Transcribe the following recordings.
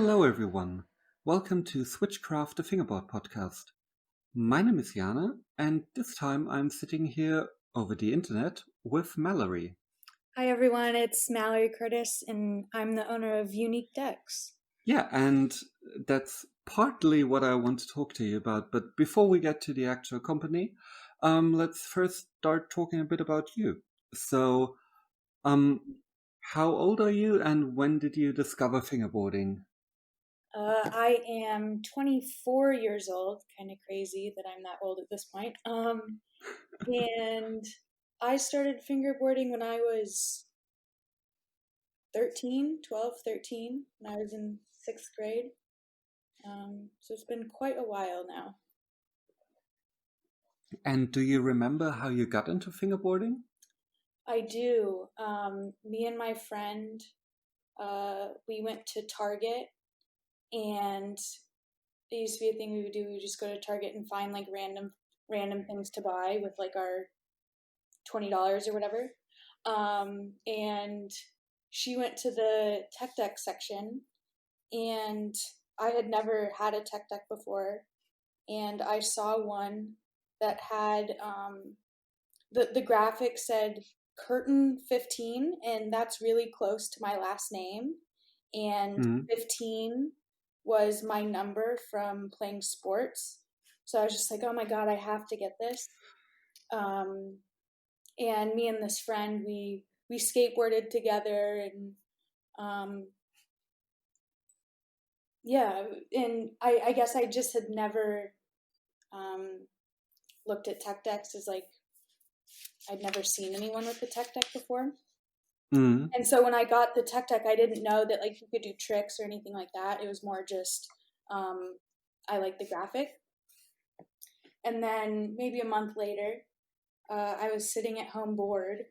Hello everyone, welcome to Switchcraft the Fingerboard podcast. My name is Jana, and this time I'm sitting here over the internet with Mallory. Hi everyone, it's Mallory Curtis, and I'm the owner of Unique Decks. Yeah, and that's partly what I want to talk to you about, but before we get to the actual company, let's first start talking a bit about you. So, how old are you and when did you discover fingerboarding? I am 24 years old, kind of crazy that I'm that old at this point. And I started fingerboarding when I was 13, when I was in 6th grade. So it's been quite a while now. And do you remember how you got into fingerboarding? I do. Me and my friend, we went to Target, and it used to be a thing we would do. We would just go to Target and find like random things to buy with like our $20 or whatever. And she went to the tech deck section, and I had never had a tech deck before, and I saw one that had the graphic said curtain 15, and that's really close to my last name, and 15 was my number from playing sports. So I was just like, oh my god, I have to get this. And me and this friend, we skateboarded together, and yeah, and I guess I just had never looked at tech decks as like I'd never seen anyone with a tech deck before. And so when I got the tech deck, I didn't know that like you could do tricks or anything like that. It was more just I liked the graphic. And then maybe a month later, I was sitting at home bored,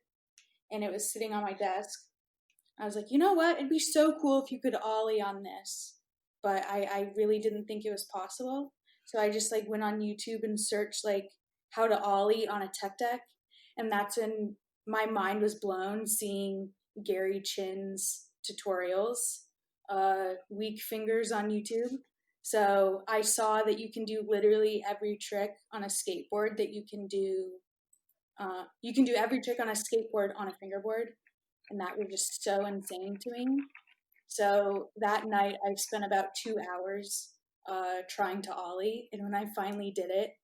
and it was sitting on my desk. I was like, you know what? It'd be so cool if you could ollie on this. But I really didn't think it was possible. So I just like went on YouTube and searched like how to ollie on a tech deck. And that's when my mind was blown seeing Gary Chin's tutorials, weak fingers on YouTube. So I saw that you can do literally every trick on a skateboard that you can do. You can do every trick on a skateboard on a fingerboard, and that was just so insane to me. So that night, I spent about 2 hours trying to ollie, and when I finally did it,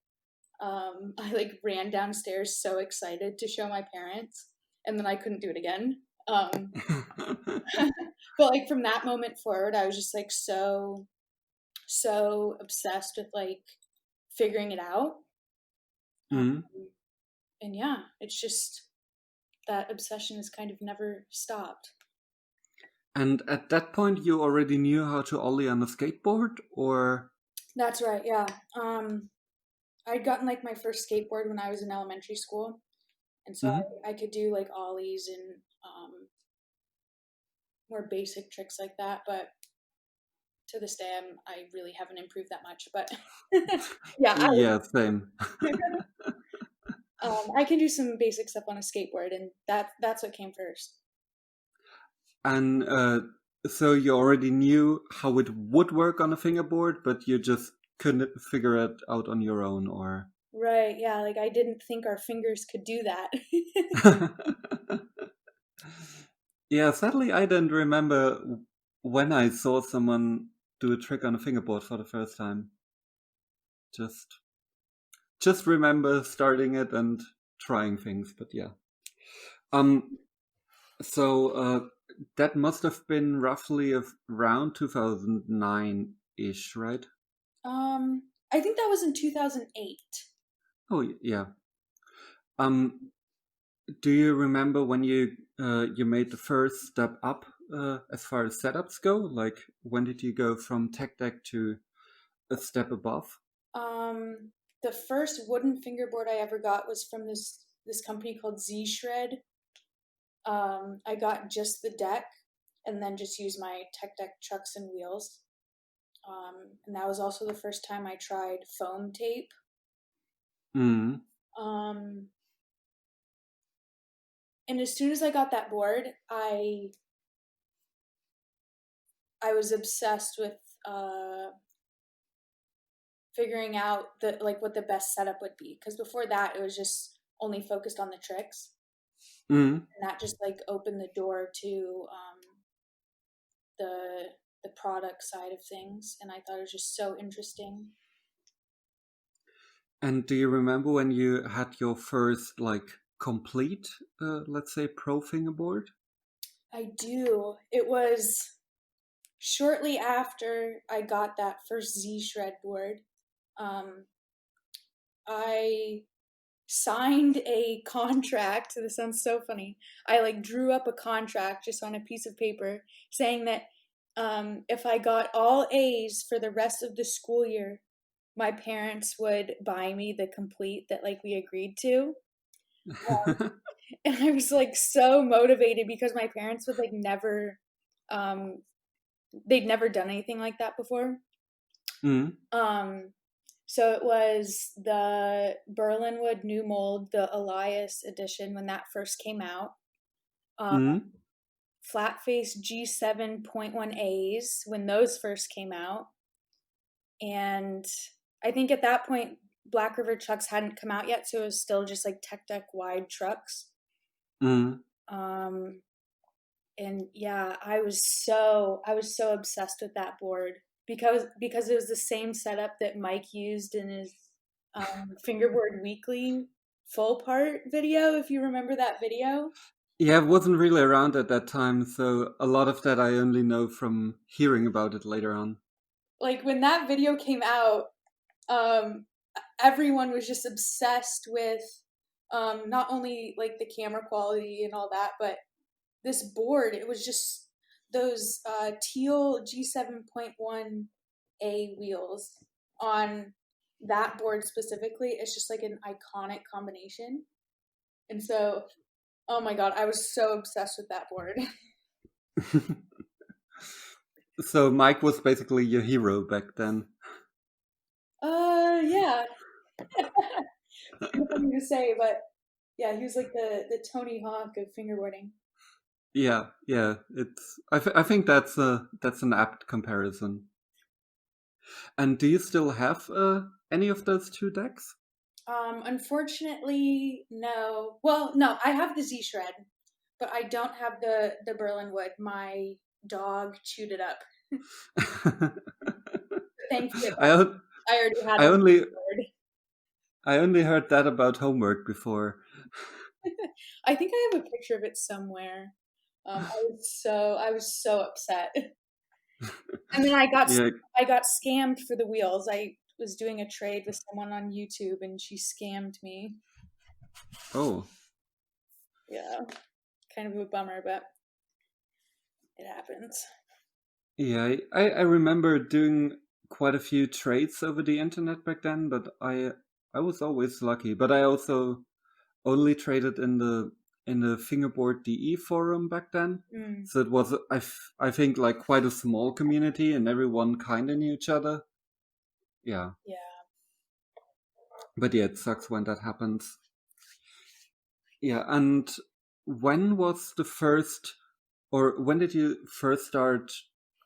I like ran downstairs so excited to show my parents, and then I couldn't do it again. But like from that moment forward, I was just like so obsessed with like figuring it out. And yeah, it's just that obsession has kind of never stopped. And at that point, you already knew how to ollie on a skateboard, or? That's right, yeah. I'd gotten like my first skateboard when I was in elementary school, and so I could do like ollies and more basic tricks like that. But to this day, I really haven't improved that much. But yeah, Yeah, same. I can do some basic stuff on a skateboard, and that's what came first. And so you already knew how it would work on a fingerboard, but you just couldn't figure it out on your own, or? Right, yeah, like I didn't think our fingers could do that. Yeah, sadly, I don't remember when I saw someone do a trick on a fingerboard for the first time. Just remember starting it and trying things, but yeah. So that must have been roughly around 2009-ish, right? I think that was in 2008. Oh yeah. Do you remember when you made the first step up as far as setups go? Like when did you go from tech deck to a step above? The first wooden fingerboard I ever got was from this company called Z Shred. I got just the deck, and then just used my tech deck chucks and wheels. And that was also the first time I tried foam tape. And as soon as I got that board, I was obsessed with figuring out what the best setup would be, because before that it was just only focused on the tricks, and that just like opened the door to the product side of things, and I thought it was just so interesting. And do you remember when you had your first like complete, let's say, pro fingerboard? I do. It was shortly after I got that first Z Shred board. I signed a contract. This sounds so funny. I like drew up a contract just on a piece of paper saying that if I got all A's for the rest of the school year, my parents would buy me the complete that like we agreed to. And I was like so motivated because my parents would like never, they'd never done anything like that before. So it was the Berlinwood New Mold, the Elias edition when that first came out. Flat face G7.1As when those first came out. And I think at that point, Black River trucks hadn't come out yet, so it was still just like tech deck wide trucks. And yeah, I was so obsessed with that board because it was the same setup that Mike used in his Fingerboard Weekly full part video, if you remember that video. Yeah, I wasn't really around at that time, so a lot of that I only know from hearing about it later on. Like when that video came out, everyone was just obsessed with not only like the camera quality and all that, but this board. It was just those teal G7.1A wheels on that board specifically. It's just like an iconic combination. And so, oh my god, I was so obsessed with that board. So Mike was basically your hero back then. Yeah. Nothing to say, but yeah, he was like the Tony Hawk of fingerboarding. Yeah. It's. I think that's an apt comparison. And do you still have any of those two decks? Unfortunately, no. Well, no, I have the Z Shred, but I don't have the Berlinwood. My dog chewed it up. Thankfully, I already had I a only board. I only heard that about homework before. I think I have a picture of it somewhere. I was so upset. And then I got scammed for the wheels. I was doing a trade with someone on YouTube, and she scammed me. Oh. Yeah, kind of a bummer, but it happens. Yeah, I remember doing quite a few trades over the internet back then, but I was always lucky. But I also only traded in the Fingerboard DE forum back then. So it was I think like quite a small community, and everyone kind of knew each other. Yeah. But yeah, it sucks when that happens. Yeah, and when was the first, or when did you first start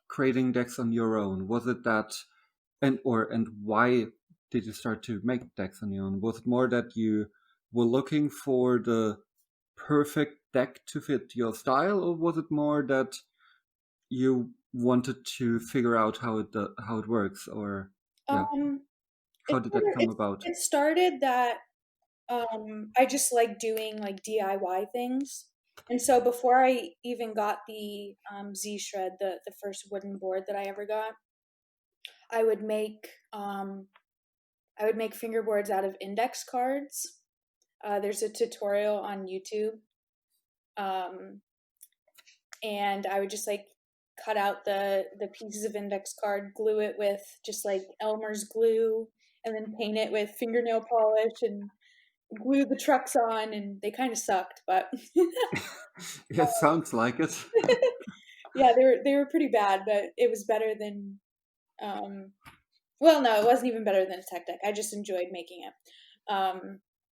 creating decks on your own? Was it that, and why did you start to make decks on your own? Was it more that you were looking for the perfect deck to fit your style, or was it more that you wanted to figure out how it works, or yeah, how did that come about? It started that I just like doing like DIY things. And so before I even got the Z Shred, the first wooden board that I ever got, I would make fingerboards out of index cards. There's a tutorial on YouTube, and I would just like cut out the pieces of index card, glue it with just like Elmer's glue, and then paint it with fingernail polish and glue the trucks on, and they kind of sucked, but Yeah, sounds like it. yeah, they were pretty bad, but it was better than well, no, it wasn't even better than a tech deck. I just enjoyed making it.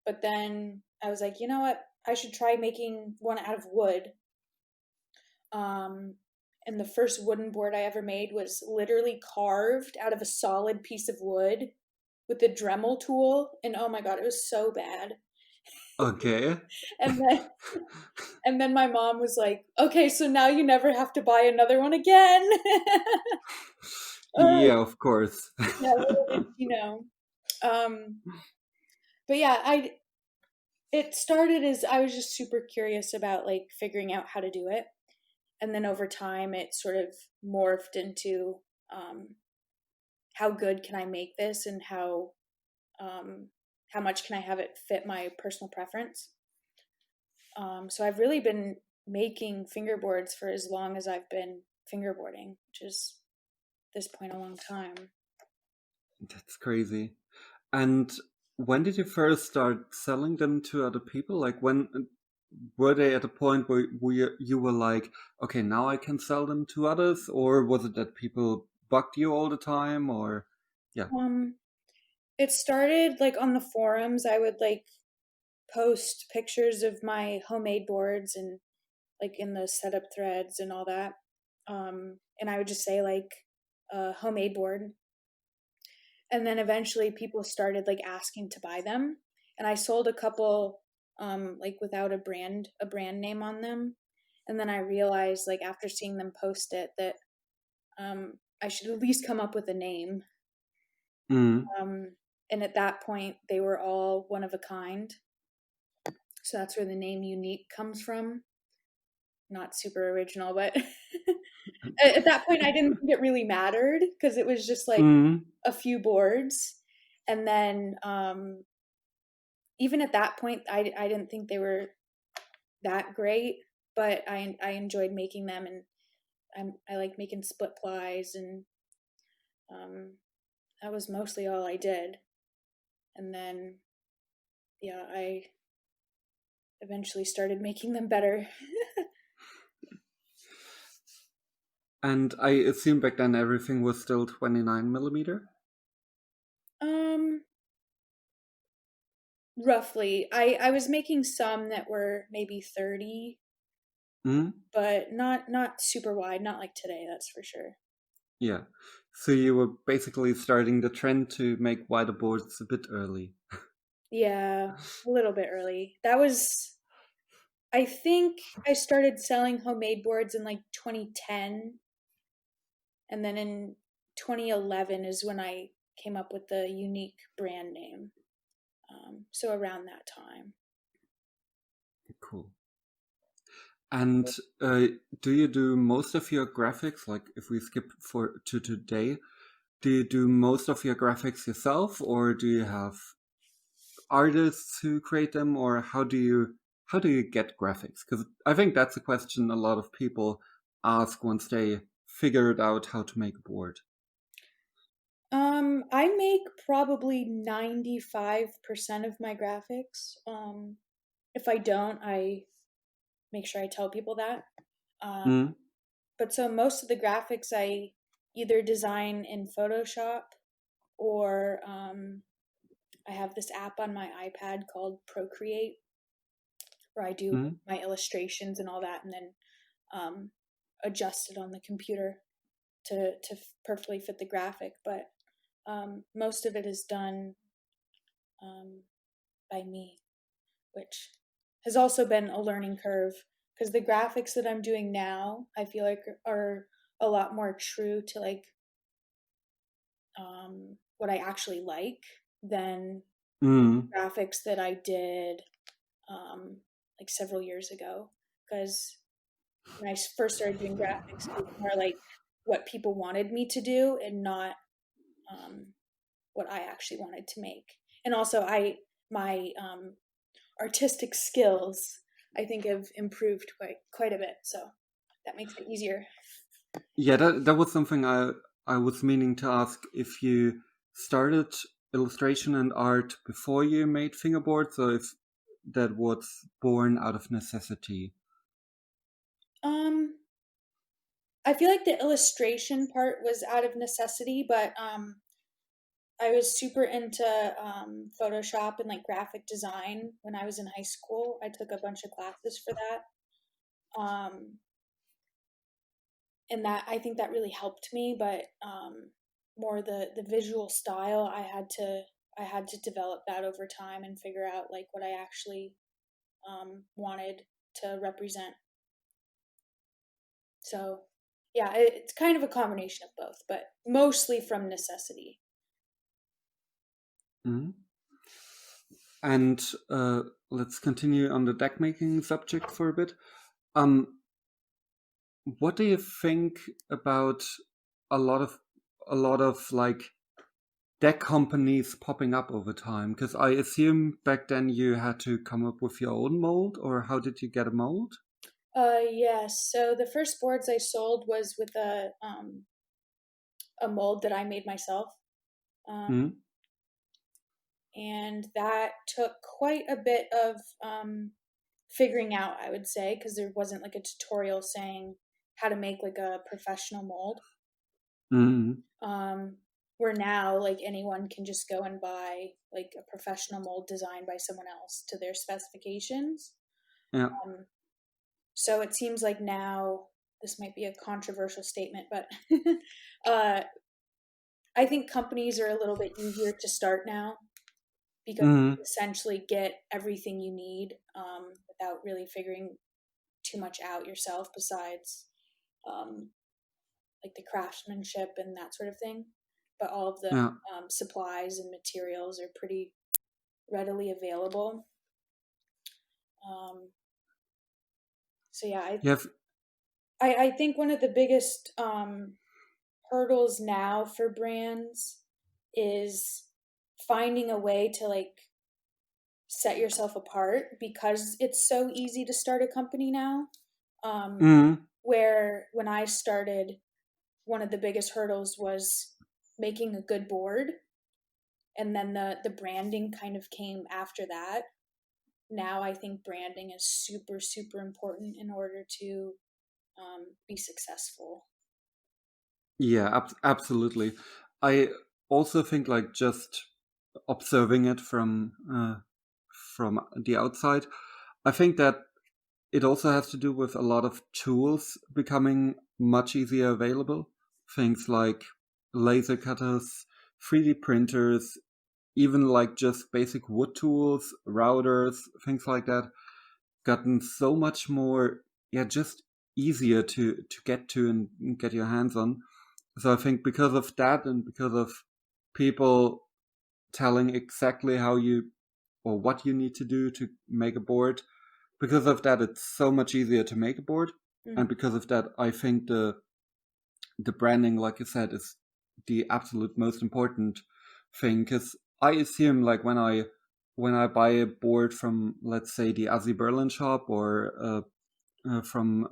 But then I was like, you know what? I should try making one out of wood. And the first wooden board I ever made was literally carved out of a solid piece of wood with the Dremel tool. And oh my God, it was so bad. Okay. And then and then my mom was like, okay, so now you never have to buy another one again. Yeah, of course. Yeah, little did you know. But yeah, it started as I was just super curious about like figuring out how to do it. And then over time it sort of morphed into how good can I make this, and how much can I have it fit my personal preference. So I've really been making fingerboards for as long as I've been fingerboarding, which is at this point a long time. That's crazy. And when did you first start selling them to other people? Like, when were they at a point where you were like, okay, now I can sell them to others? Or was it that people bugged you all the time? Or, yeah. It started like on the forums. I would like post pictures of my homemade boards and like in the setup threads and all that. And I would just say like homemade board. And then eventually people started like asking to buy them. And I sold a couple like without a brand name on them. And then I realized like after seeing them post it that I should at least come up with a name. Mm. And at that point they were all one of a kind. So that's where the name Unique comes from. Not super original, but at that point I didn't think it really mattered because it was just like Mm. a few boards. And then even at that point I didn't think they were that great, but I enjoyed making them, and I like making split plies, and that was mostly all I did. And then yeah, I eventually started making them better. And I assume back then everything was still 29mm? Roughly. I was making some that were maybe 30, Mm. but not super wide, not like today, that's for sure. Yeah. So you were basically starting the trend to make wider boards a bit early. Yeah, a little bit early. That was, I think I started selling homemade boards in like 2010, and then in 2011 is when I came up with the Unique brand name. So around that time. Cool. And do you do most of your graphics, like if we skip to today, do you do most of your graphics yourself, or do you have artists who create them, or how do you get graphics? Because I think that's a question a lot of people ask once they figured out how to make a board. I make probably 95% of my graphics. If I don't, I make sure I tell people that. Mm. But so most of the graphics I either design in Photoshop, or I have this app on my iPad called Procreate where I do Mm. my illustrations and all that, and then adjust it on the computer to perfectly fit the graphic. But most of it is done by me, which has also been a learning curve because the graphics that I'm doing now, I feel like are a lot more true to like what I actually like than Mm. graphics that I did like several years ago. Because when I first started doing graphics, it was more like what people wanted me to do and not what I actually wanted to make. And also, my artistic skills I think have improved quite a bit, so that makes it easier. Yeah, that was something I was meaning to ask, if you started illustration and art before you made fingerboards, or if that was born out of necessity. Um, I feel like the illustration part was out of necessity, but I was super into Photoshop and like graphic design when I was in high school. I took a bunch of classes for that. Um, and that I think that really helped me. But more the visual style, I had to develop that over time and figure out like what I actually wanted to represent. So yeah, it's kind of a combination of both, but mostly from necessity. Mm-hmm. And let's continue on the deck making subject for a bit. What do you think about a lot of like deck companies popping up over time? Because I assume back then you had to come up with your own mold, or how did you get a mold? Yes. So the first boards I sold was with a mold that I made myself. Mm-hmm. And that took quite a bit of figuring out, I would say, because there wasn't like a tutorial saying how to make like a professional mold. Mm-hmm. Where now like anyone can just go and buy like a professional mold designed by someone else to their specifications. Yeah. So it seems like now, this might be a controversial statement, but uh, I think companies are a little bit easier to start now because Mm-hmm. you essentially get everything you need without really figuring too much out yourself besides um, like the craftsmanship and that sort of thing. But all of the Yeah. supplies and materials are pretty readily available. Um, so yeah, You have. I think one of the biggest hurdles now for brands is finding a way to like set yourself apart because it's so easy to start a company now. Mm-hmm. Where when I started, one of the biggest hurdles was making a good board, and then the branding kind of came after that. Now I think branding is super super important in order to be successful. Yeah, absolutely. I also think like just observing it from the outside, I think that it also has to do with a lot of tools becoming much easier available. Things like laser cutters, 3D printers, even like just basic wood tools, routers, things like that, gotten so much more, yeah, just easier to get to and get your hands on. So I think because of that and because of people telling exactly how you or what you need to do to make a board, because of that it's so much easier to make a board. Mm. And because of that, I think the branding, like you said, is the absolute most important thing. Because I assume like when I buy a board from, let's say, the Aussie Berlin shop or from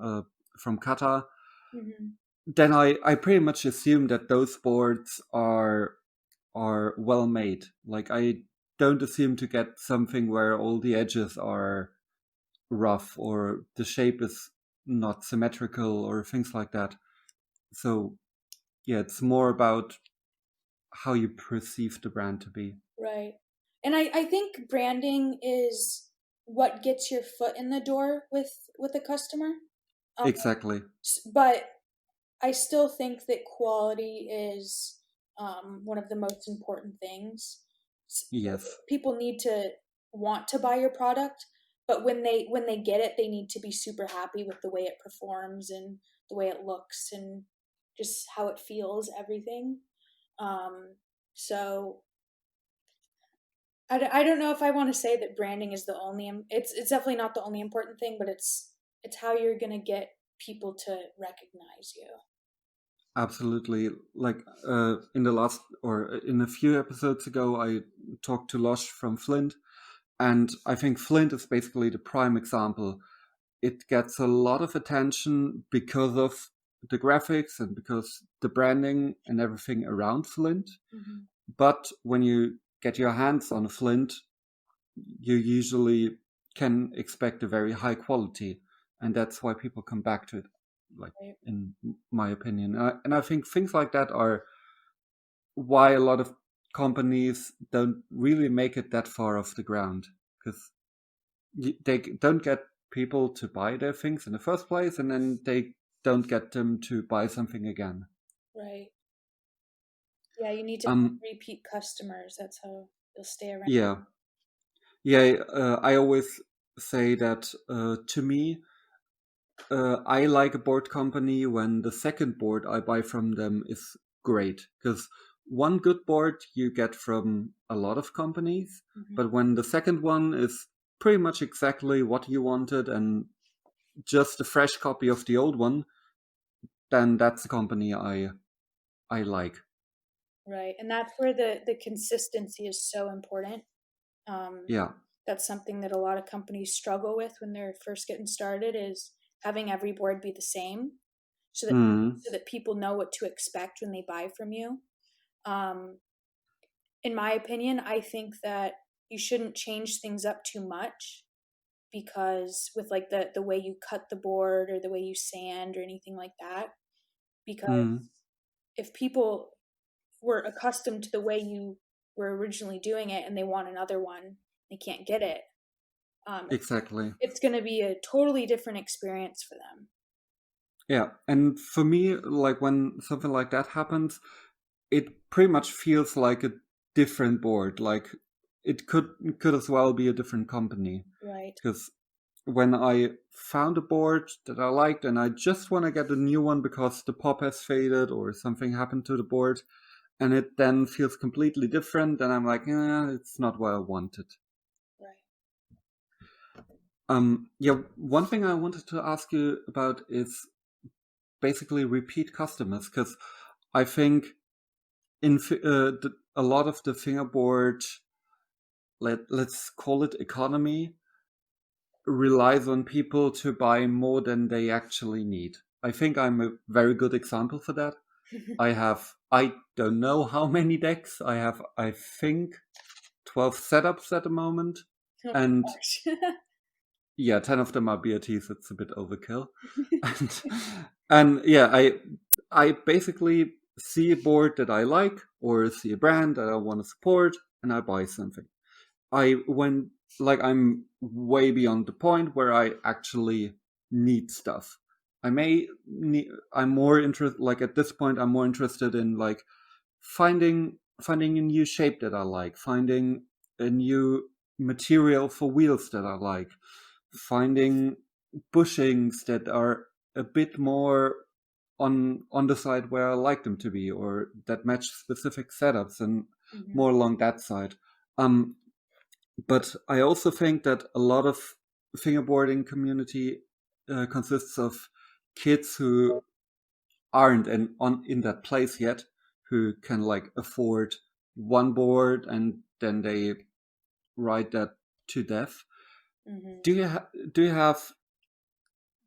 Qatar, Mm-hmm. then I pretty much assume that those boards are well made. Like I don't assume to get something where all the edges are rough or the shape is not symmetrical or things like that. So yeah, it's more about how you perceive the brand to be. Right. And I think branding is what gets your foot in the door with a customer. Um, Exactly. but I still think that quality is one of the most important things. Yes. People need to want to buy your product, but when they get it, they need to be super happy with the way it performs and the way it looks and just how it feels, everything. So I don't know if I want to say that branding is the only. It's definitely not the only important thing, but it's how you're gonna get people to recognize you. Absolutely. Like in the last or in a few episodes ago, I talked to Losh from Flint, and I think Flint is basically the prime example. It gets a lot of attention because of the graphics and because the branding and everything around Flint. Mm-hmm. But when you get your hands on a Flint, you usually can expect a very high quality, and that's why people come back to it, like Right. in my opinion. And I think things like that are why a lot of companies don't really make it that far off the ground, because they don't get people to buy their things in the first place, and then they don't get them to buy something again. Right. Yeah, you need to have repeat customers. That's how you'll stay around. Yeah. Yeah, I always say that to me, I like a board company when the second board I buy from them is great. Because one good board you get from a lot of companies, but when the second one is pretty much exactly what you wanted and just a fresh copy of the old one, then that's the company I like. Right, and that's where the consistency is so important. Yeah. That's something that a lot of companies struggle with when they're first getting started, is having every board be the same, so that people know what to expect when they buy from you. In my opinion, I think that you shouldn't change things up too much, because with like the way you cut the board or the way you sand or anything like that, because if people were accustomed to the way you were originally doing it and they want another one, they can't get it. Exactly. It's going to be a totally different experience for them. Yeah, and for me, like when something like that happens, it pretty much feels like a different board. Like it could as well be a different company. Right. Because when I found a board that I liked and I just want to get a new one because the pop has faded or something happened to the board, and it then feels completely different, and I'm like, it's not what I wanted. Right. Yeah, one thing I wanted to ask you about is basically repeat customers, because I think a lot of the fingerboard, let's call it economy, relies on people to buy more than they actually need. I think I'm a very good example for that. I don't know how many decks I have. I think 12 setups at the moment, Oh and gosh. yeah, 10 of them are BRTs. It's a bit overkill. and and yeah, I basically see a board that I like or see a brand that I want to support, and I buy something. I'm way beyond the point where I actually need stuff. I'm more interested, like at this point I'm more interested in like finding a new shape that I like, finding a new material for wheels that I like, finding bushings that are a bit more on the side where I like them to be, or that match specific setups, and more along that side. But I also think that a lot of fingerboarding community consists of kids who aren't in that place yet, who can like afford one board and then they ride that to death. Do you have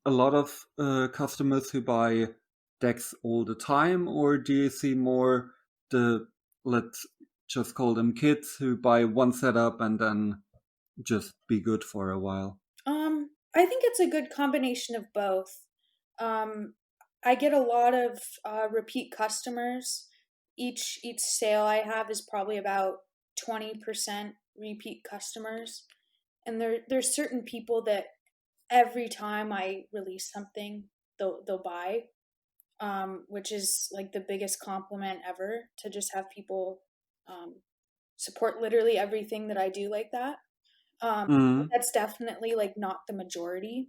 a lot of customers who buy decks all the time, or do you see more the, let's just call them kids, who buy one setup and then just be good for a while? I think it's a good combination of both. Um, I get a lot of repeat customers. Each sale I have is probably about 20% repeat customers, and there's certain people that every time I release something, they'll buy, which is like the biggest compliment ever, to just have people support literally everything that I do like that. That's definitely like not the majority.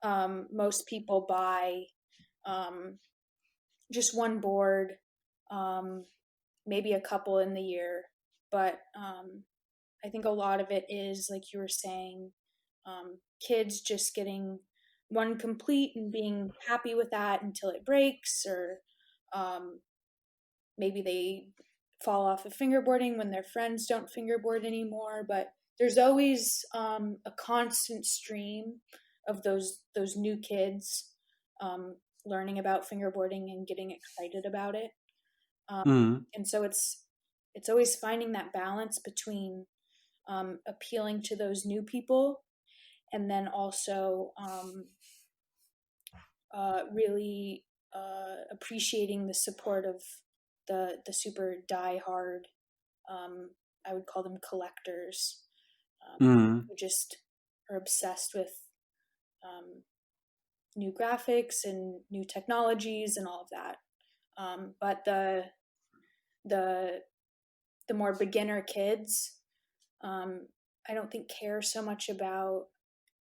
Most people buy just one board, maybe a couple in the year, but I think a lot of it is, like you were saying, kids just getting one complete and being happy with that until it breaks, or maybe they fall off of fingerboarding when their friends don't fingerboard anymore. But there's always a constant stream of those new kids learning about fingerboarding and getting excited about it. And so it's always finding that balance between appealing to those new people, and then also really appreciating the support of the super die hard, I would call them collectors, who just are obsessed with new graphics and new technologies and all of that. But the more beginner kids, I don't think care so much about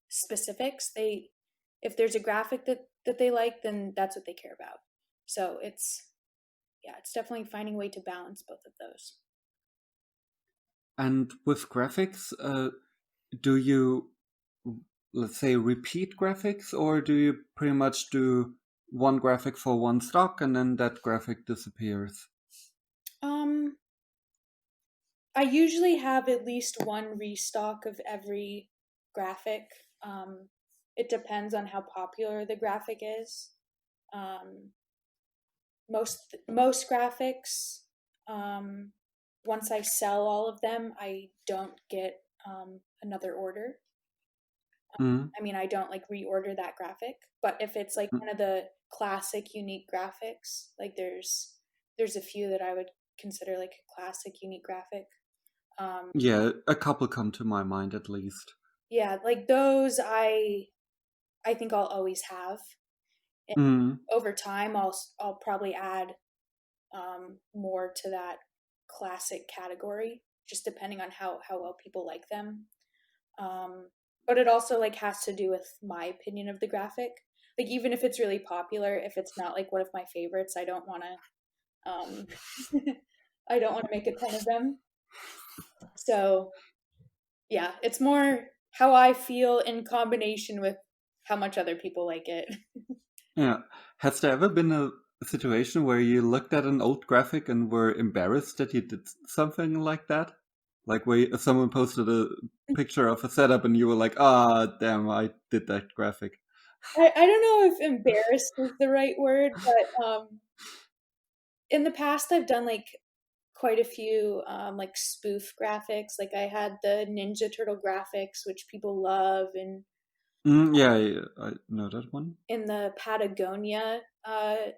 specifics. If there's a graphic that they like, then that's what they care about. So it's definitely finding a way to balance both of those. And with graphics, do you, let's say, repeat graphics, or do you pretty much do one graphic for one stock and then that graphic disappears? I usually have at least one restock of every graphic. It depends on how popular the graphic is. Most graphics, once I sell all of them, I don't get another order. I mean, I don't like reorder that graphic. But if it's like one of the classic unique graphics, like there's a few that I would consider like a classic unique graphic. Yeah, a couple come to my mind at least. Yeah, like those I think I'll always have. And over time, I'll probably add more to that classic category, just depending on how well people like them. But it also like has to do with my opinion of the graphic. Like even if it's really popular, if it's not like one of my favorites, I don't want to. I don't want to make a ton of them. So yeah, it's more how I feel in combination with how much other people like it. Yeah. Has there ever been a situation where you looked at an old graphic and were embarrassed that you did something like that? Like where someone posted a picture of a setup and you were like, ah, damn, I did that graphic. I don't know if embarrassed is the right word, but in the past I've done like quite a few like spoof graphics. Like I had the Ninja Turtle graphics, which people love, and Yeah, I know that one. in the Patagonia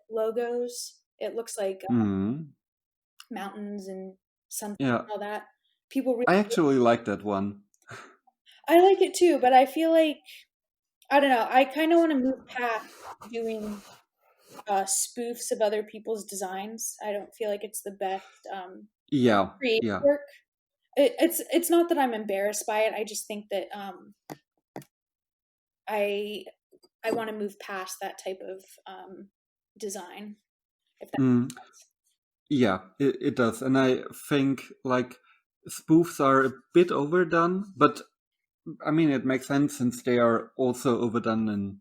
logos, it looks like mountains and sunset Yeah, and all that. People really, I actually like that one. I like it too, but I feel like I don't know. I kind of want to move past doing spoofs of other people's designs. I don't feel like it's the best Yeah, creative yeah. work. It's not that I'm embarrassed by it. I just think that I want to move past that type of design. If that makes sense. Yeah, it does. And I think like spoofs are a bit overdone, but I mean, it makes sense since they are also overdone in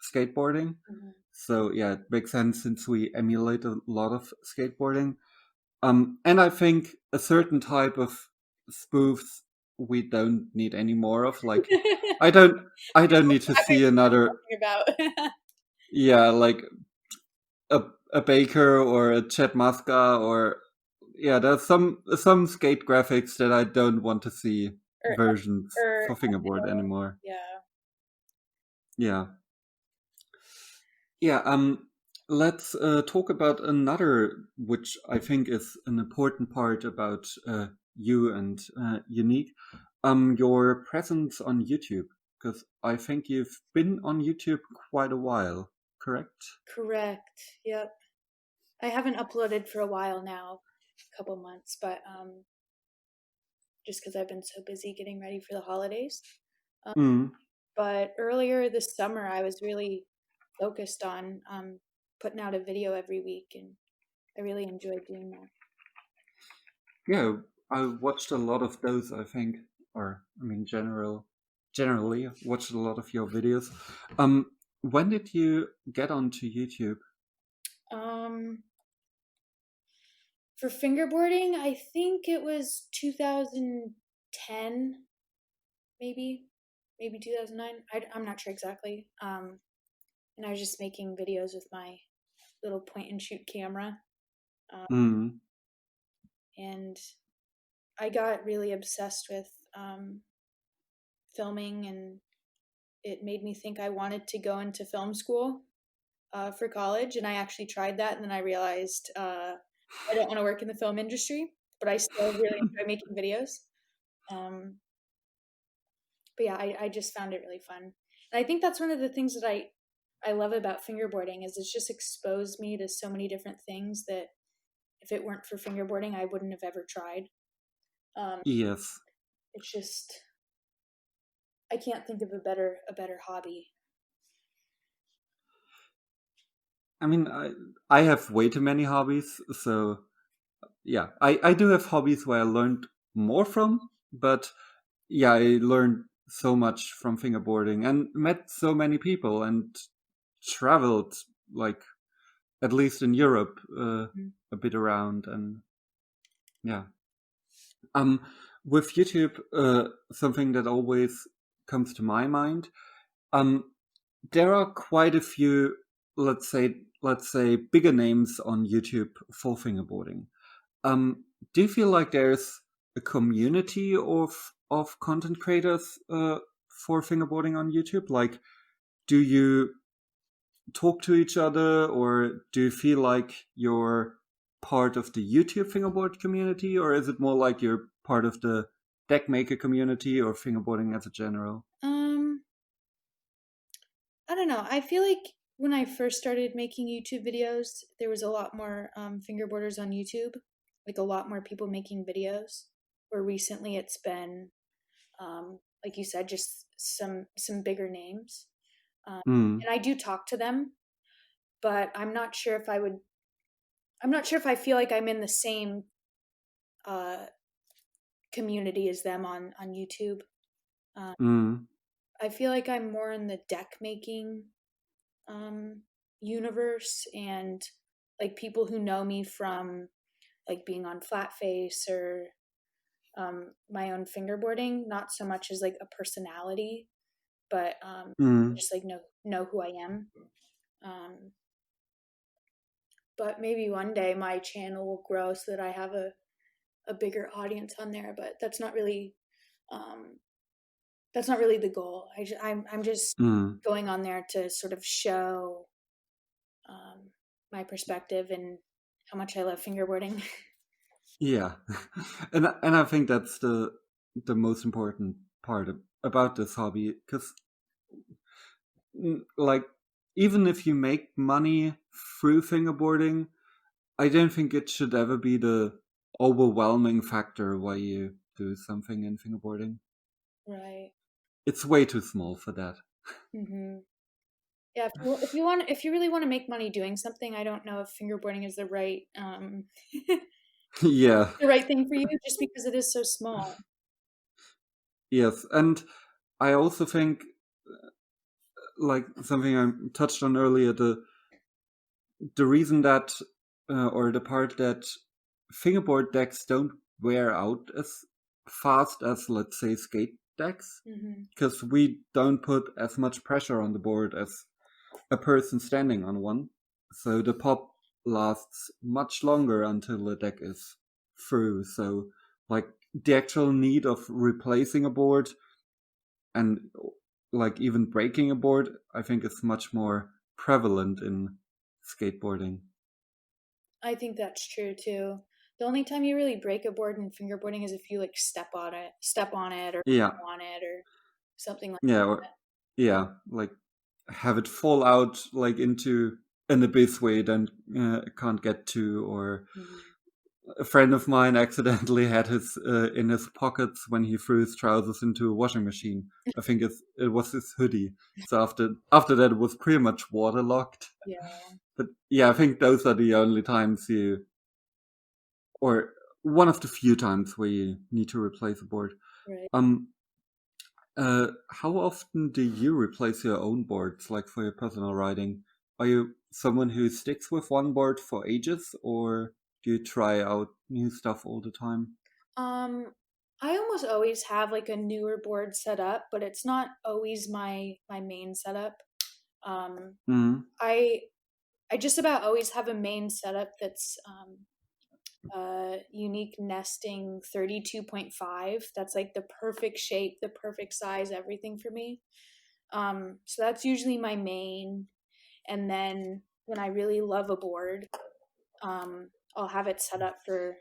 skateboarding. Mm-hmm. So yeah, it makes sense since we emulate a lot of skateboarding. And I think a certain type of spoofs we don't need any more of. Like, I don't, I don't need to see another. About. Yeah, like a Baker or a Chet Muska or yeah, there's some skate graphics that I don't want to see or, versions or for Fingerboard anymore. yeah. Yeah. Yeah, let's talk about another, which I think is an important part about you and Unique, your presence on YouTube, because I think you've been on YouTube quite a while, correct? Correct. Yep. I haven't uploaded for a while now, a couple months, but just because I've been so busy getting ready for the holidays. But earlier this summer, I was really focused on putting out a video every week, and I really enjoyed doing that. Yeah, I watched a lot of those, I think, or I mean, generally watched a lot of your videos. When did you get onto YouTube? For fingerboarding, I think it was 2010, maybe 2009. I'm not sure exactly. And I was just making videos with my little point and shoot camera. And I got really obsessed with filming, and it made me think I wanted to go into film school for college. And I actually tried that, and then I realized I don't want to work in the film industry, but I still really enjoy making videos. But yeah, I just found it really fun. And I think that's one of the things that I love about fingerboarding is it's just exposed me to so many different things that if it weren't for fingerboarding, I wouldn't have ever tried. Yes. It's just I can't think of a better hobby. I mean, I have way too many hobbies, so yeah, I do have hobbies where I learned more from, but yeah, I learned so much from fingerboarding and met so many people and traveled, like, at least in Europe, Mm. a bit around. And yeah, um with YouTube, something that always comes to my mind, um there are quite a few, let's say bigger names on YouTube for fingerboarding. Do you feel like there's a community of content creators for fingerboarding on YouTube? Like, do you talk to each other, or do you feel like you're part of the YouTube fingerboard community, or is it more like you're part of the deck maker community or fingerboarding as a general? I don't know. I feel like when I first started making YouTube videos, there was a lot more fingerboarders on YouTube, like a lot more people making videos. Where recently it's been, like you said, just some bigger names. Mm, And I do talk to them, but I'm not sure if I would. I'm not sure if I feel like I'm in the same uh, community as them on YouTube. Uh, mm, I feel like I'm more in the deck making um, universe and like people who know me from like being on Flatface or my own fingerboarding, not so much as like a personality, but mm. just like know who I am. Um, but maybe one day my channel will grow so that I have a bigger audience on there. But um, that's not really the goal. I'm just Mm. going on there to sort of show my perspective and how much I love fingerboarding. Yeah, and I think that's the most important part about this hobby, because like, even if you make money through fingerboarding, I don't think it should ever be the overwhelming factor why you do something in fingerboarding. Right. It's way too small for that. Hmm. Yeah. If you really want to make money doing something, I don't know if fingerboarding is Yeah. the right thing for you, just because it is so small. Yes, and I also think, like something I touched on earlier, the reason that, or the part that fingerboard decks don't wear out as fast as, let's say, skate decks, Hmm. because we don't put as much pressure on the board as a person standing on one. So the pop lasts much longer until the deck is through. So, like, the actual need of replacing a board and, like, even breaking a board, I think is much more prevalent in skateboarding. I think that's true too. The only time you really break a board in fingerboarding is if you like step on it, or Yeah, on it, or something like yeah, or yeah, like have it fall out like into an abyss where you then can't get to, or that. Hmm. a friend of mine accidentally had his in his pockets when he threw his trousers into a washing machine. I think it was his hoodie. So after that, it was pretty much waterlogged. Yeah. But yeah, I think those are the only times or one of the few times where you need to replace a board. Right. Um, how often do you replace your own boards, like for your personal riding? Are you someone who sticks with one board for ages, or do you try out new stuff all the time? Um, I almost always have like a newer board set up, but it's not always my main setup. Um, Mm, I I just about always have a main setup that's unique nesting 32.5. That's like the perfect shape, the perfect size, everything for me. So that's usually my main. And then when I really love a board, I'll have it set up for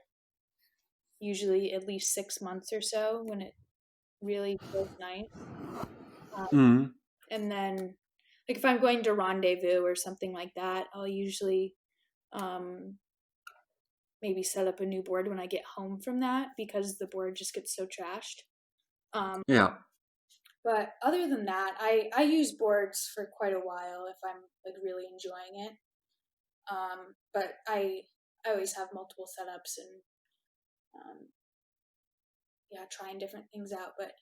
usually at least 6 months or so when it really feels nice. Um, mm, and then like if I'm going to rendezvous or something like that, I'll usually maybe set up a new board when I get home from that, because the board just gets so trashed. Yeah. But other than that, I use boards for quite a while if I'm like really enjoying it. But I always have multiple setups and yeah, trying different things out. But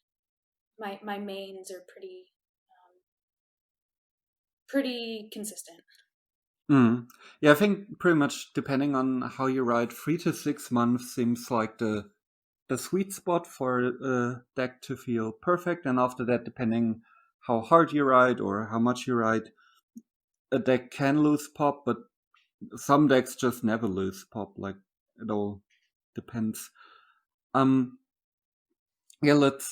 my mains are pretty consistent. Yeah, I think pretty much depending on how you ride, 3 to 6 months seems like the sweet spot for a deck to feel perfect, and after that, depending how hard you ride or how much you ride, a deck can lose pop, but some decks just never lose pop. Like, it all depends. Yeah, let's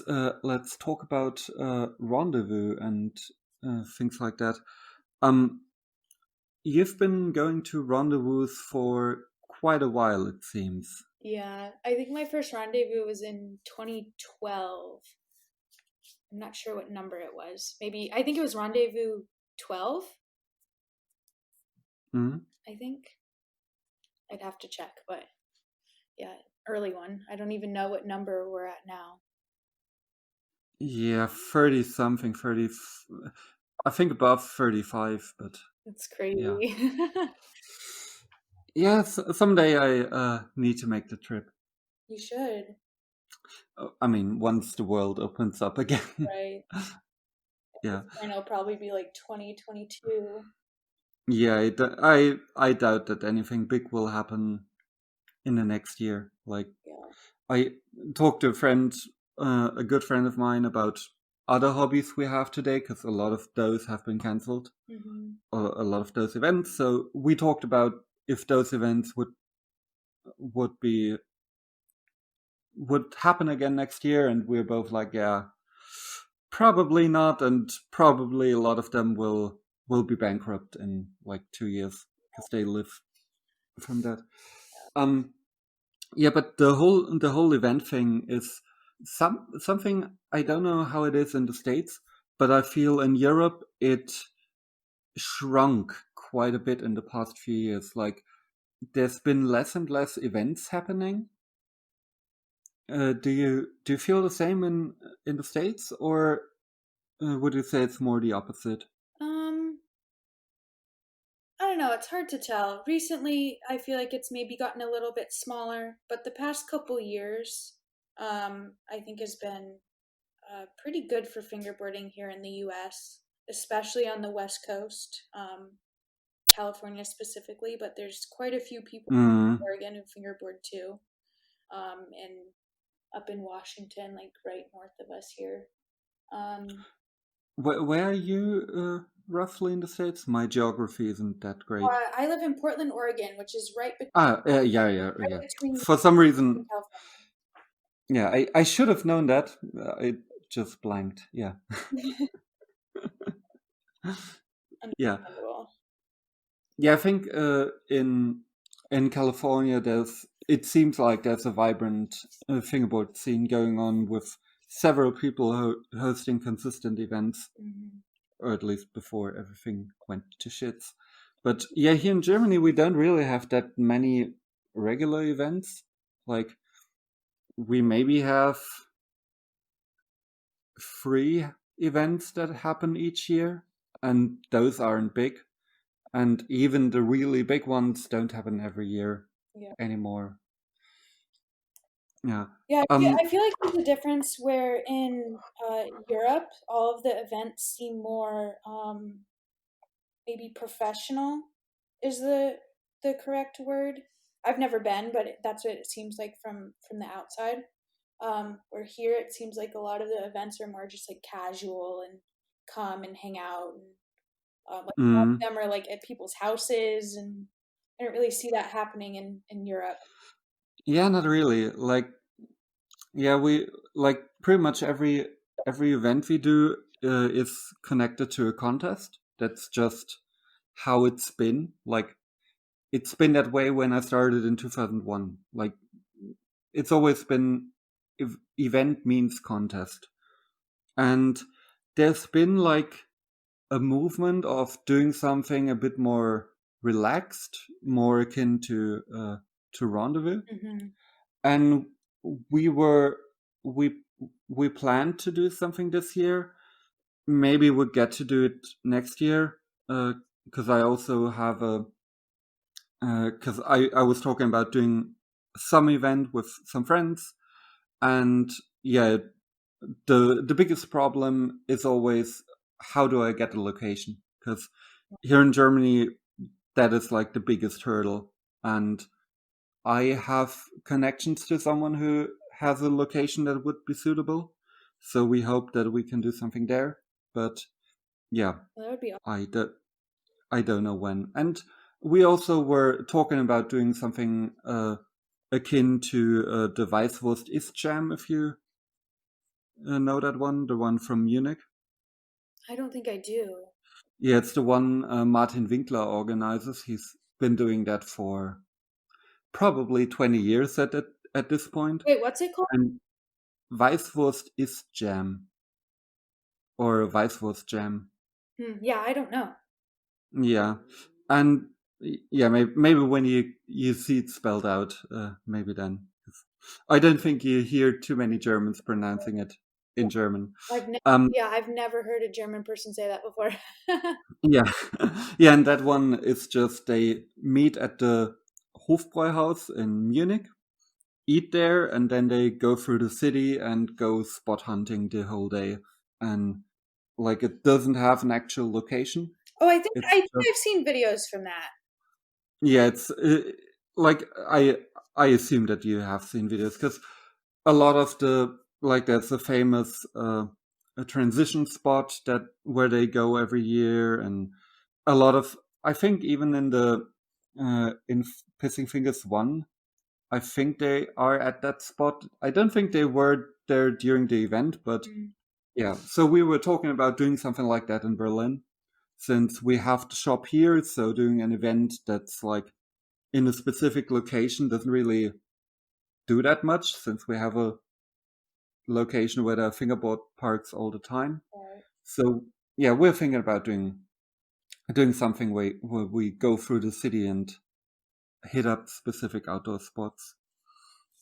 talk about rendezvous and things like that. You've been going to rendezvous for quite a while, it seems. Yeah, I think my first rendezvous was in 2012. I'm not sure what number it was. Maybe I think it was rendezvous 12. Mm-hmm. I think I'd have to check, but yeah, early one. I don't even know what number we're at now. Yeah, 30 something, 30. I think above 35, but It's crazy. yeah. Yeah, someday I need to make the trip. You should. I mean, once the world opens up again. Right. Yeah. And it'll probably be like 2022. Yeah, I doubt that anything big will happen in the next year. Like, Yeah. I talked to a friend, a good friend of mine, about other hobbies we have today, because a lot of those have been cancelled, or a lot of those events. So we talked about if those events would happen again next year, and we're both like, yeah, probably not, and probably a lot of them will be bankrupt in like 2 years because they live from that. Yeah, but the whole event thing is something I don't know how it is in the States, but I feel in Europe it shrunk quite a bit in the past few years. Like, there's been less and less events happening. Do you feel the same in the States, or would you say it's more the opposite? I don't know, it's hard to tell. Recently, I feel like it's maybe gotten a little bit smaller, but the past couple years, I think has been pretty good for fingerboarding here in the US, especially on the West Coast, California specifically, but there's quite a few people in Oregon who fingerboard too, and up in Washington, like right north of us here. Where are you roughly in the States? My geography isn't that great. I live in Portland, Oregon, which is right Yeah. between For some reason, California. yeah, I should have known that. I just blanked. Yeah. Yeah. Yeah, I think in California it seems like there's a vibrant fingerboard scene going on with several people hosting consistent events, or at least before everything went to shits. But yeah, here in Germany we don't really have that many regular events. Like, we maybe have 3 events that happen each year, and those aren't big. And even the really big ones don't happen every year anymore. Yeah. Yeah, I feel like there's a difference where in Europe, all of the events seem more maybe professional is the correct word. I've never been, but that's what it seems like from the outside. Where here it seems like a lot of the events are more just like casual and come and hang out, and like a lot of them are like at people's houses, and I don't really see that happening in Europe. Yeah, not really. Like, yeah, we like pretty much every event we do is connected to a contest. That's just how it's been. Like, it's been that way when I started in 2001. Like, it's always been event means contest. And there's been like a movement of doing something a bit more relaxed, more akin to rendezvous. Mm-hmm. And we were we we planned to do something this year. Maybe we'll get to do it next year, because I also have a because I was talking about doing some event with some friends, and yeah, the biggest problem is always how do I get the location, because here in Germany that is like the biggest hurdle, and I have connections to someone who has a location that would be suitable, so we hope that we can do something there. But yeah, Well, that would be awesome. I don't know when. And we also were talking about doing something akin to the Weißwurst ist Jam, if you know that one, the one from Munich. I don't think I do. Yeah, it's the one Martin Winkler organizes. He's been doing that for probably 20 years at this point. Wait, what's it called? And Weißwurst ist Jam, or Weißwurst Jam. Yeah, I don't know. Yeah, and yeah, maybe when you see it spelled out, maybe then. I don't think you hear too many Germans pronouncing it in German. I've never heard a German person say that before. Yeah, yeah, and that one is just they meet at the Hofbräuhaus in Munich, eat there, and then they go through the city and go spot hunting the whole day. And like it doesn't have an actual location. Oh, I It's think just, I've seen videos from that. yeah, it's like I assume that you have seen videos, because a lot of the like there's a famous a transition spot that where they go every year, and a lot of I think even in the in Pissing Fingers 1, I think they are at that spot. I don't think they were there during the event, but yeah. So we were talking about doing something like that in Berlin, since we have the shop here. So doing an event that's like in a specific location doesn't really do that much, since we have a location where there are fingerboard parks all the time. Right. So yeah, we're thinking about doing something where we go through the city and hit up specific outdoor spots.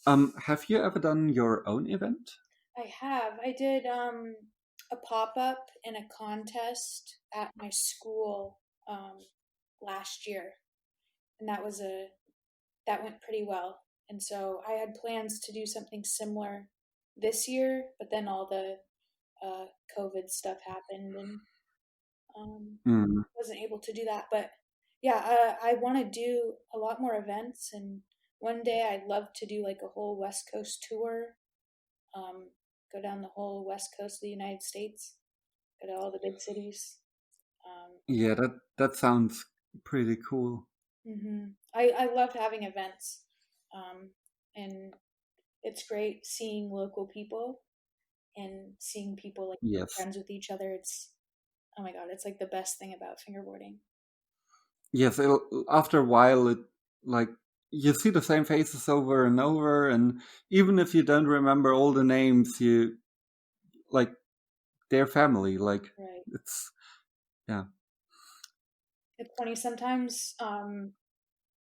Have you ever done your own event? I have. I did a pop up and a contest at my school last year, and that went pretty well. And so I had plans to do something similar this year, but then all the COVID stuff happened, and wasn't able to do that. But yeah, I want to do a lot more events, and one day I'd love to do like a whole West Coast tour, go down the whole West Coast of the United States, go to all the big cities. Yeah, that sounds pretty cool. I love having events, and it's great seeing local people and seeing people like Yes. friends with each other. It's oh my god, it's like the best thing about fingerboarding. Yes, after a while, it like you see the same faces over and over, and even if you don't remember all the names, you like their family. Like Right. it's yeah. It's funny sometimes,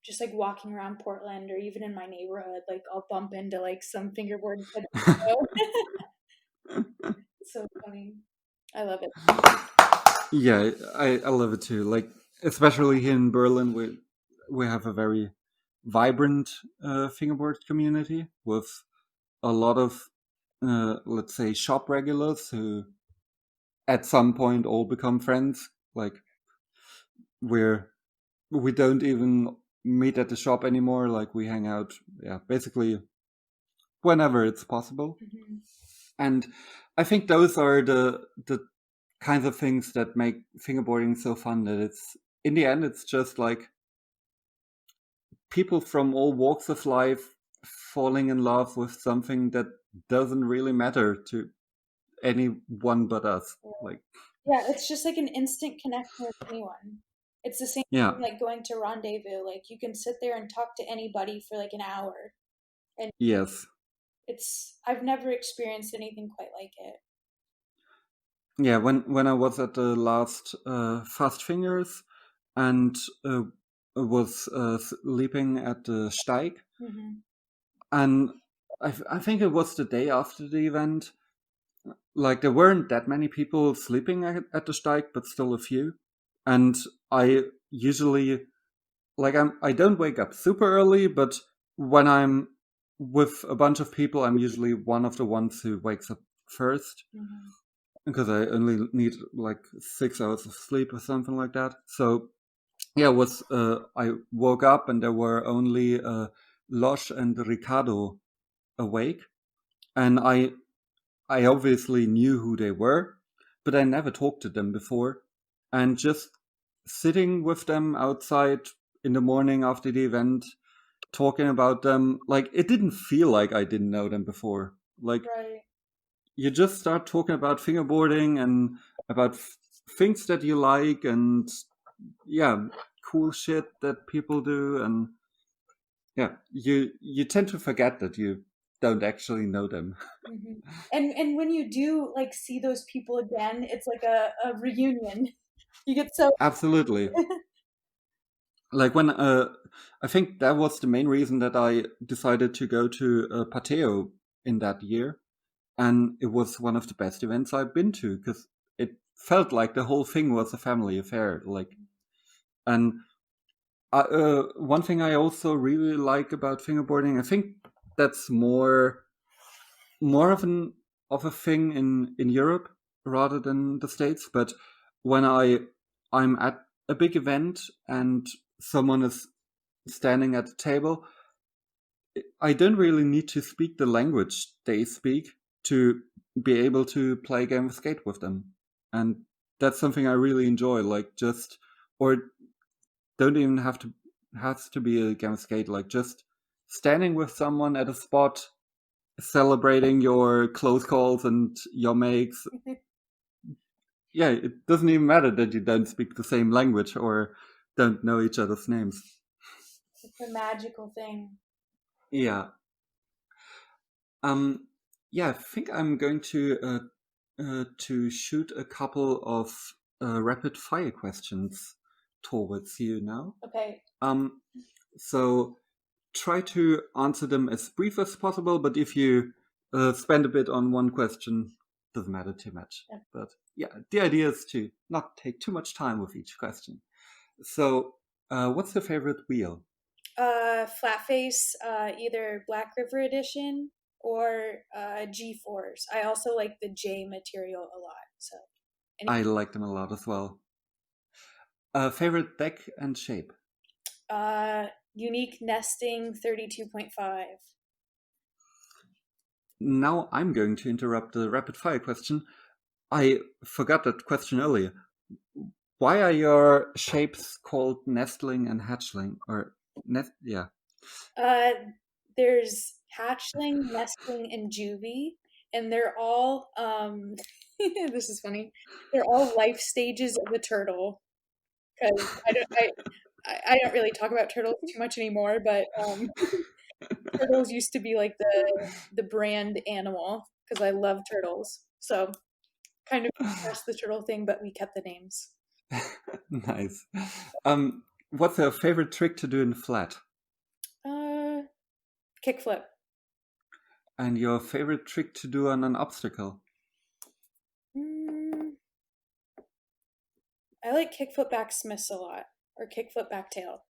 just like walking around Portland or even in my neighborhood, like I'll bump into like some fingerboard kid. It's so funny. I love it. Yeah, I love it too. Like especially here in Berlin, we have a very vibrant fingerboard community with a lot of let's say shop regulars who at some point all become friends. Like we don't even meet at the shop anymore. Like we hang out, yeah, basically whenever it's possible. And I think those are the kinds of things that make fingerboarding so fun. That it's in the end, it's just like people from all walks of life falling in love with something that doesn't really matter to anyone but us. Like Yeah, it's just like an instant connection with anyone. It's the same yeah, thing like going to rendezvous. Like you can sit there and talk to anybody for like an hour, and yes. I've never experienced anything quite like it. Yeah, when I was at the last Fast Fingers and was sleeping at the Steig, and I think it was the day after the event. Like there weren't that many people sleeping at the Steig, but still a few. And I usually I don't wake up super early, but when I'm with a bunch of people, I'm usually one of the ones who wakes up first because I only need like 6 hours of sleep or something like that. So yeah, I woke up and there were only Losh and Ricardo awake, and I obviously knew who they were, but I never talked to them before, and just sitting with them outside in the morning after the event, talking about them, like it didn't feel like I didn't know them before. Like Right. you just start talking about fingerboarding and about things that you like and yeah, cool shit that people do, and yeah, you tend to forget that you don't actually know them. And when you do like see those people again, it's like a reunion. You get so Absolutely. Like when I think that was the main reason that I decided to go to Pateo in that year, and it was one of the best events I've been to because it felt like the whole thing was a family affair. Like, and one thing I also really like about fingerboarding, I think that's more of a thing in Europe rather than the States. But when I'm at a big event and someone is standing at the table, I don't really need to speak the language they speak to be able to play a game of skate with them. And that's something I really enjoy. Like just or don't even has to be a game of skate, like just standing with someone at a spot, celebrating your close calls and your makes. Yeah, it doesn't even matter that you don't speak the same language or don't know each other's names. it's a magical thing. Yeah. Um, yeah, I think I'm going to shoot a couple of rapid fire questions towards you now. Okay. Um, so try to answer them as brief as possible, but if you spend a bit on one question, doesn't matter too much. Yeah. But yeah, the idea is to not take too much time with each question. So, what's your favorite wheel? Flat face, either Black River Edition or G4s. I also like the J material a lot. So, any I like them a lot as well. Favorite deck and shape? unique nesting 32.5. Now I'm going to interrupt the rapid fire question. I forgot that question earlier. Why are your shapes called nestling and hatchling? Or nest? Yeah, Uh, there's hatchling, nestling, and juvie, and they're all this is funny. They're all life stages of a turtle. Because I don't really talk about turtles too much anymore, but turtles used to be like the brand animal because I love turtles. So kind of press the turtle thing, but we kept the names. nice. What's your favorite trick to do in flat? Uh, kickflip. And your favorite trick to do on an obstacle? Mm, I like kickflip back smiths a lot, or kickflip back tail.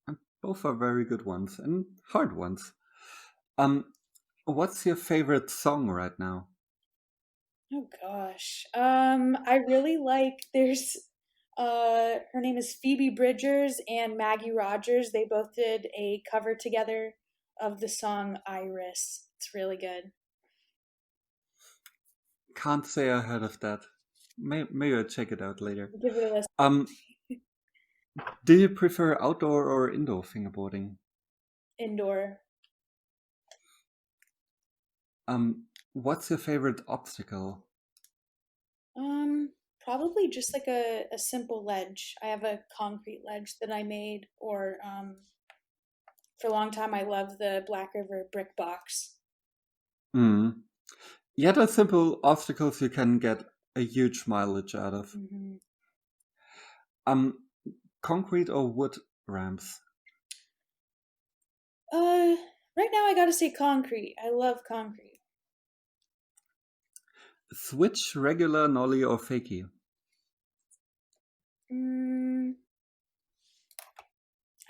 And both are very good ones and hard ones. Um, what's your favorite song right now? Oh gosh. I really like there's her name is Phoebe Bridgers and Maggie Rogers. They both did a cover together of the song Iris. It's really good. Can't say I heard of that. Maybe I'll check it out later. Give it a listen. Um, do you prefer outdoor or indoor fingerboarding? Indoor. What's your favorite obstacle? Probably just like a simple ledge. I have a concrete ledge that I made, or for a long time I loved the Black River brick box. Mm. Yeah, the simple obstacles you can get a huge mileage out of. Mm-hmm. Concrete or wood ramps? Right now I gotta say concrete. I love concrete. Switch, regular, nollie, or fakie?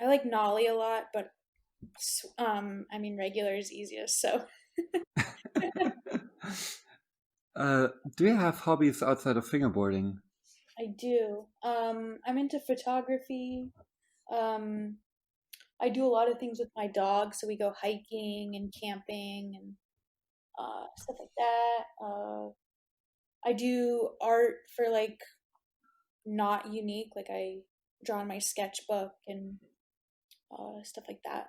I like nollie a lot, but I mean regular is easiest. So Do you have hobbies outside of fingerboarding? I do. I'm into photography. Um, I do a lot of things with my dog, so we go hiking and camping and stuff like that. I do art for like not unique, like I draw in my sketchbook and stuff like that.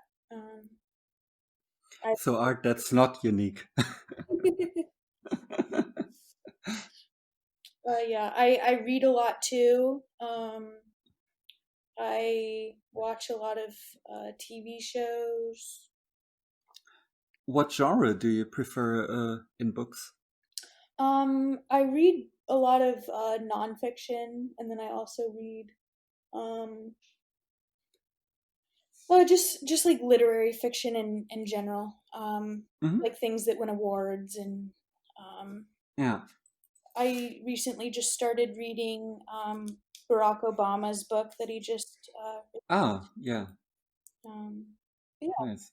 I So art that's not unique. yeah, I read a lot too. I watch a lot of TV shows. What genre do you prefer in books? I read a lot of nonfiction, and then I also read, um, well, just like literary fiction in general, Hmm. like things that win awards. And um, Yeah. I recently just started reading Barack Obama's book that he just Ah, yeah. um, yeah. Nice.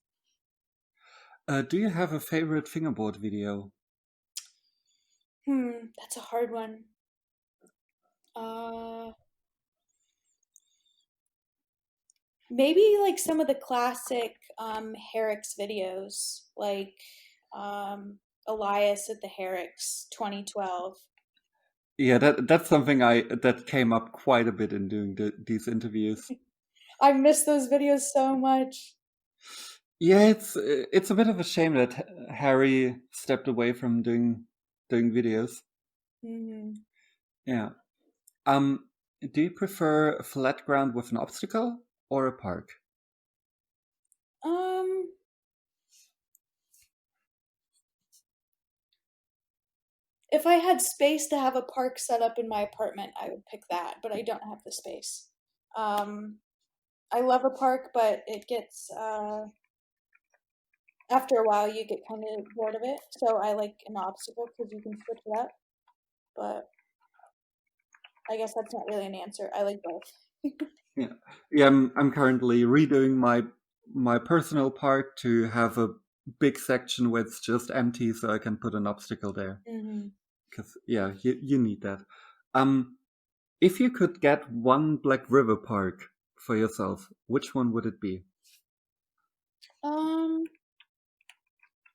Do you have a favorite fingerboard video? That's a hard one. Uh, Maybe like some of the classic Herrick's videos, like um, Elias at the Herrick's 2012. Yeah, that's something I that came up quite a bit in doing these interviews. I miss those videos so much. Yeah, it's a bit of a shame that Harry stepped away from doing videos. Hmm. Yeah. Um, do you prefer a flat ground with an obstacle or a park? Um, if I had space to have a park set up in my apartment, I would pick that, but I don't have the space. Um, I love a park, but it gets after a while you get kind of bored of it. So I like an obstacle because you can switch it up. But I guess that's not really an answer. I like both. Yeah, yeah. I'm currently redoing my personal park to have a big section where it's just empty, so I can put an obstacle there. Hmm. Because yeah, you need that. Um, if you could get one Black River park for yourself, which one would it be? Um,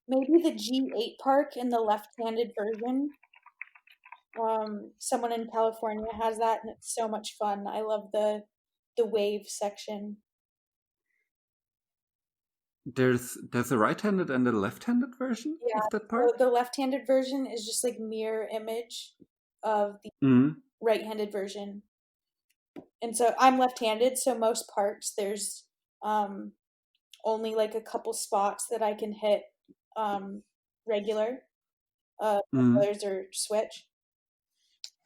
Maybe the G8 park in the left-handed version. Someone in California has that, and it's so much fun. I love the wave section. There's a right-handed and a left-handed version Yeah, of that so park. the left-handed version is just like mirror image of the Mm, right-handed version. And so I'm left-handed, so most parks there's um only like a couple spots that I can hit um regular. mm, Others are switch.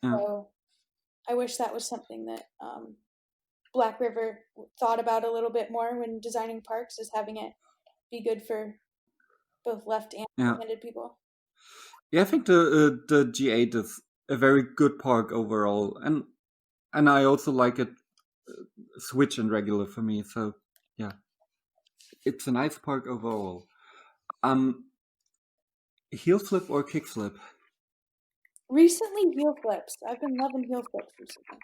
yeah, So I wish that was something that Black River thought about a little bit more when designing parks, is having it be good for both left and yeah, right-handed people. yeah. I think the G8 is a very good park overall, and I also like it switch and regular for me. So yeah, it's a nice park overall. Um, heel flip or kick flip? Recently, heel flips. I've been loving heel flips recently.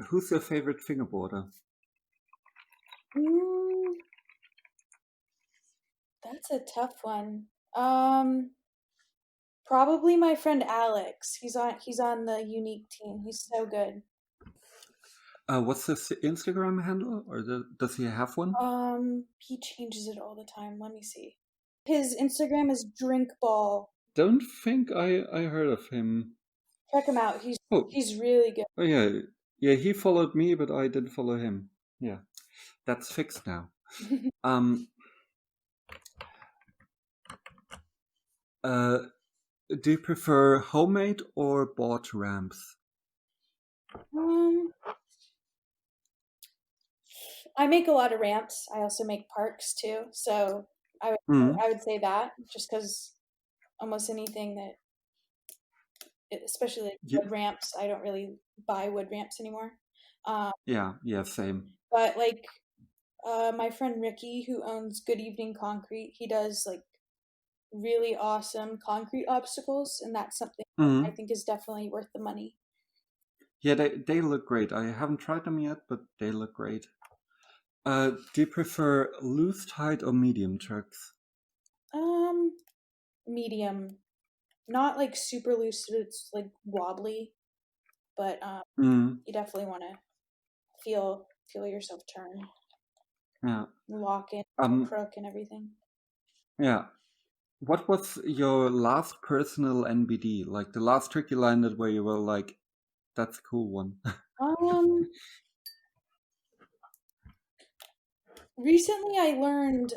Who's your favorite fingerboarder? Mm, that's a tough one. Um, Probably my friend Alex. He's on the unique team. He's so good. What's his Instagram handle, or does he have one? He changes it all the time. Let me see. His Instagram is drinkball. Don't think I heard of him. Check him out. He's Oh, he's really good. oh yeah, yeah. He followed me, but I didn't follow him. Yeah, that's fixed now. Um, Do you prefer homemade or bought ramps? I make a lot of ramps. I also make parks too. So I would Mm. I would say that just because almost anything that, especially like Yeah, wood ramps, I don't really buy wood ramps anymore. Um, yeah, same. but like my friend Ricky, who owns Good Evening Concrete, he does like really awesome concrete obstacles, and that's something that I Mm. think is definitely worth the money. Yeah, they look great. I haven't tried them yet, but they look great. Do you prefer loose, tight, or medium trucks? Um, Medium, not like super loose, so it's like wobbly, but Mm. you definitely want to feel yourself turn, Yeah. lock in, Um. crook, and everything. Yeah. What was your last personal NBD? Like the last trick you landed where you were like, "That's a cool one." Um, Recently I learned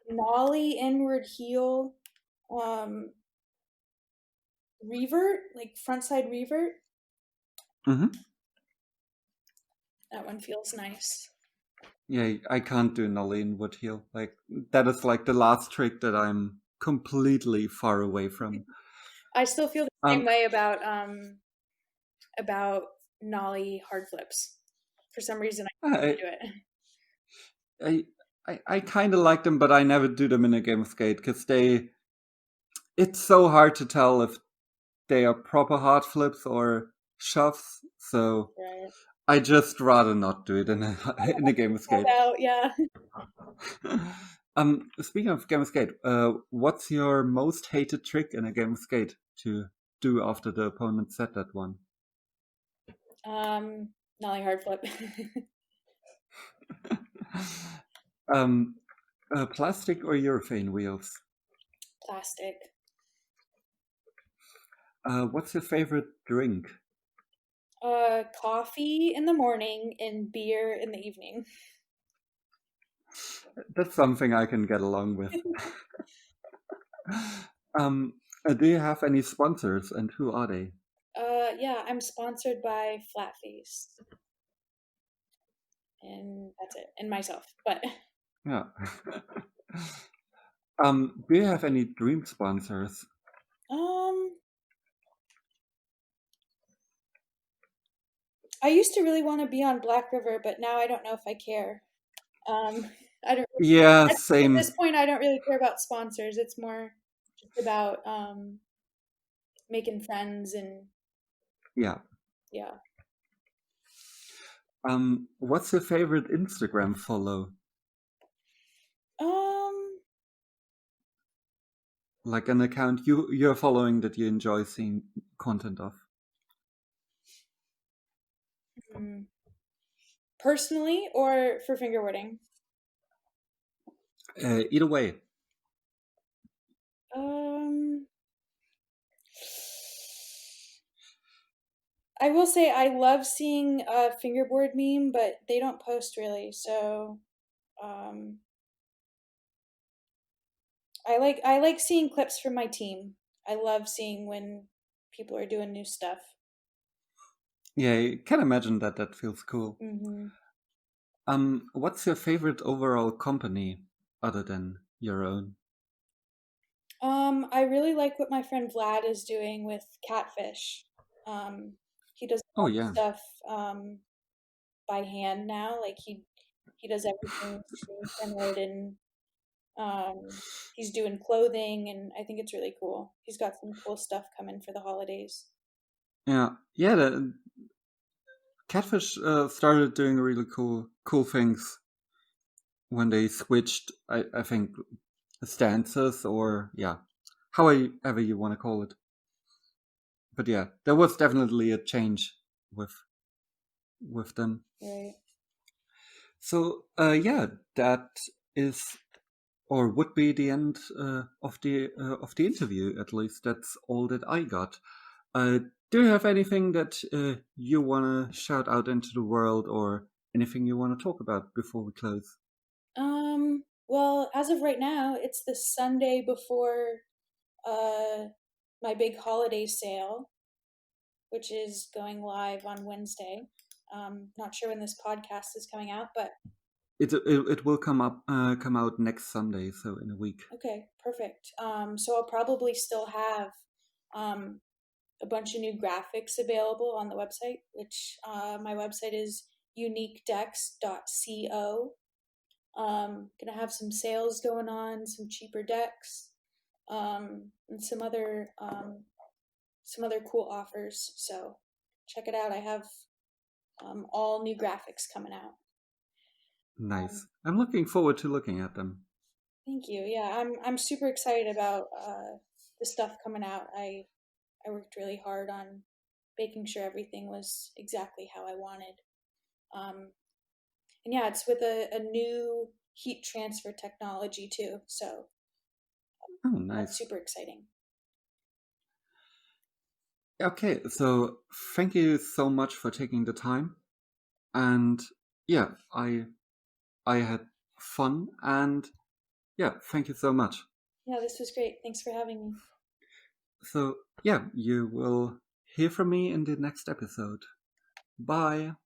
nollie inward heel, um, revert, like frontside revert. Mm-hmm. That one feels nice. Yeah, I can't do nollie in wood heel. Like that is like the last trick that I'm completely far away from. I still feel the same Um, way about nollie hard flips. For some reason, I I can't do it. I kind of like them, but I never do them in a game of skate because it's so hard to tell if they are proper hard flips or shoves. So Right. I just rather not do it in a in a game of skate. About, yeah. Speaking of game of skate, what's your most hated trick in a game of skate to do after the opponent said that one? Nollie hard flip. um, Plastic or urethane wheels? Plastic. What's your favorite drink? Coffee in the morning and beer in the evening. That's something I can get along with. um, do you have any sponsors, and who are they? Yeah, I'm sponsored by Flatface, and that's it, and myself. But Yeah. Do you have any dream sponsors? um, I used to really want to be on Black River, but now I don't know if I care. I don't. Yeah, At this same. point, I don't really care about sponsors. It's more just about making friends and Yeah. yeah. What's your favorite Instagram follow? Um, Like an account you're following that you enjoy seeing content of? hmm, Personally or for fingerboarding? Either way. Um, I will say I love seeing a fingerboard meme, but they don't post really. So, um, I like seeing clips from my team. I love seeing when people are doing new stuff. Yeah, I can imagine that that feels cool. Hmm. What's your favorite overall company other than your own? I really like what my friend Vlad is doing with Catfish. He does Oh all the yeah. stuff by hand now. Like he does everything screen printed, and he's doing clothing, and I think it's really cool. He's got some cool stuff coming for the holidays. Yeah. Yeah, the Catfish started doing really cool things when they switched, I think, stances or yeah, however you want to call it. But yeah, there was definitely a change with with them. Right. So yeah, that is or would be the end of the interview. At least that's all that I got. Uh, do you have anything that you want to shout out into the world, or anything you want to talk about before we close? Well, as of right now, it's the Sunday before my big holiday sale, which is going live on Wednesday. Not sure when this podcast is coming out, but it will come out next Sunday, so in a week. Okay, perfect. So I'll probably still have a bunch of new graphics available on the website, which my website is uniquedecks.co. Gonna have some sales going on, some cheaper decks, and some other cool offers. So check it out. I have all new graphics coming out. Nice. I'm looking forward to looking at them. Thank you. Yeah, I'm super excited about the stuff coming out. I worked really hard on making sure everything was exactly how I wanted. And yeah, it's with a new heat transfer technology too. So nice. That's super exciting. Okay, so thank you so much for taking the time. And yeah, I had fun, and yeah, thank you so much. Yeah, this was great. Thanks for having me. So yeah, you will hear from me in the next episode. Bye.